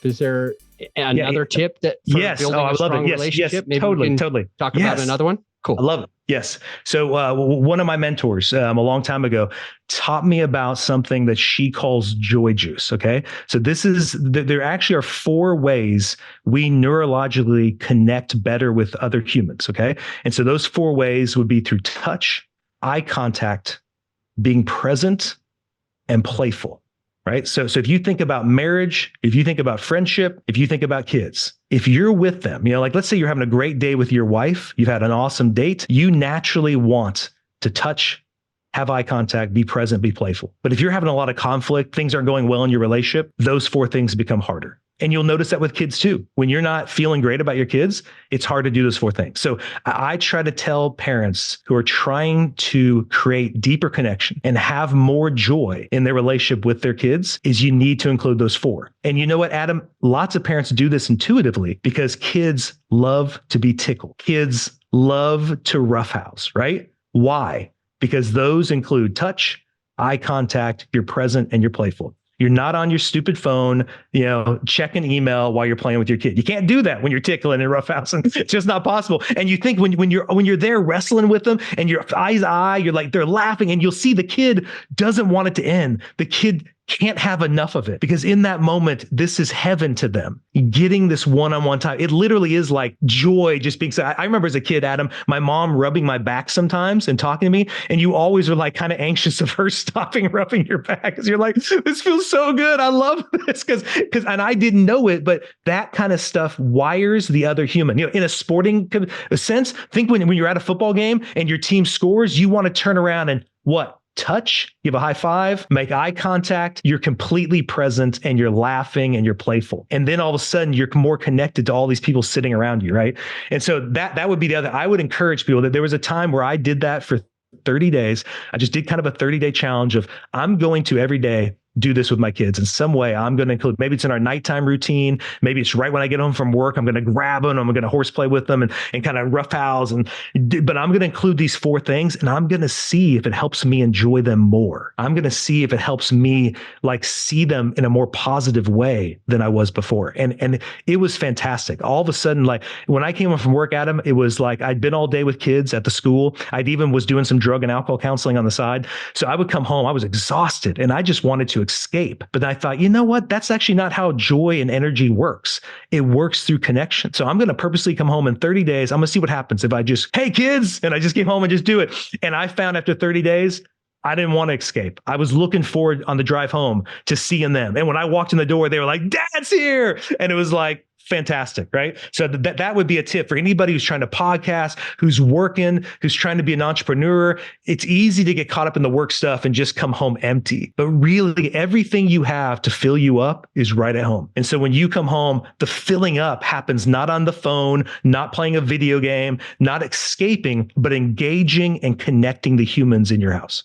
Is there another tip that for yes. building a strong relationship? Yes, Maybe totally, we can totally. talk about another one. Cool. I love it. Yes. So one of my mentors a long time ago taught me about something that she calls joy juice. Okay. So there actually are 4 ways we neurologically connect better with other humans. Okay. And so those 4 ways would be through touch, eye contact, being present, and playful. Right. So if you think about marriage, if you think about friendship, if you think about kids, if you're with them, like let's say you're having a great day with your wife, you've had an awesome date, you naturally want to touch, have eye contact, be present, be playful. But if you're having a lot of conflict, things aren't going well in your relationship, those 4 things become harder. And you'll notice that with kids too. When you're not feeling great about your kids, it's hard to do those 4 things. So I try to tell parents who are trying to create deeper connection and have more joy in their relationship with their kids is you need to include those 4. And you know what, Adam? Lots of parents do this intuitively because kids love to be tickled. Kids love to roughhouse, right? Why? Because those include touch, eye contact, you're present, and you're playful. You're not on your stupid phone, checking email while you're playing with your kid. You can't do that when you're tickling and roughhousing. It's just not possible. And you think when you're there wrestling with them and your eyes eye, you're like, they're laughing and you'll see the kid doesn't want it to end. The kid can't have enough of it because in that moment, this is heaven to them. Getting this one-on-one time, it literally is like joy just being. I remember as a kid, Adam, my mom rubbing my back sometimes and talking to me, and you always are like kind of anxious of her stopping rubbing your back because you're like, this feels so good. I love this because and I didn't know it, but that kind of stuff wires the other human. In a sporting sense, think when you're at a football game and your team scores, you want to turn around and what? Touch, give a high five, make eye contact, you're completely present and you're laughing and you're playful. And then all of a sudden you're more connected to all these people sitting around you, right? And so that would be the other. I would encourage people that there was a time where I did that for 30 days. I just did kind of a 30-day challenge of I'm going to every day do this with my kids in some way. I'm going to include, maybe it's in our nighttime routine. Maybe it's right when I get home from work, I'm going to grab them. I'm going to horseplay with them and kind of roughhouse. But I'm going to include these 4 things and I'm going to see if it helps me enjoy them more. I'm going to see if it helps me like see them in a more positive way than I was before. And it was fantastic. All of a sudden, like when I came home from work, Adam, it was like I'd been all day with kids at the school. I'd even was doing some drug and alcohol counseling on the side. So I would come home, I was exhausted and I just wanted to escape. But I thought, you know what? That's actually not how joy and energy works. It works through connection. So I'm going to purposely come home in 30 days. I'm going to see what happens if I just, hey kids, and I just came home and just do it. And I found after 30 days, I didn't want to escape. I was looking forward on the drive home to seeing them. And when I walked in the door, they were like, Dad's here. And it was like, fantastic, right? So that would be a tip for anybody who's trying to podcast, who's working, who's trying to be an entrepreneur. It's easy to get caught up in the work stuff and just come home empty. But really, everything you have to fill you up is right at home. And so when you come home, the filling up happens not on the phone, not playing a video game, not escaping, but engaging and connecting the humans in your house.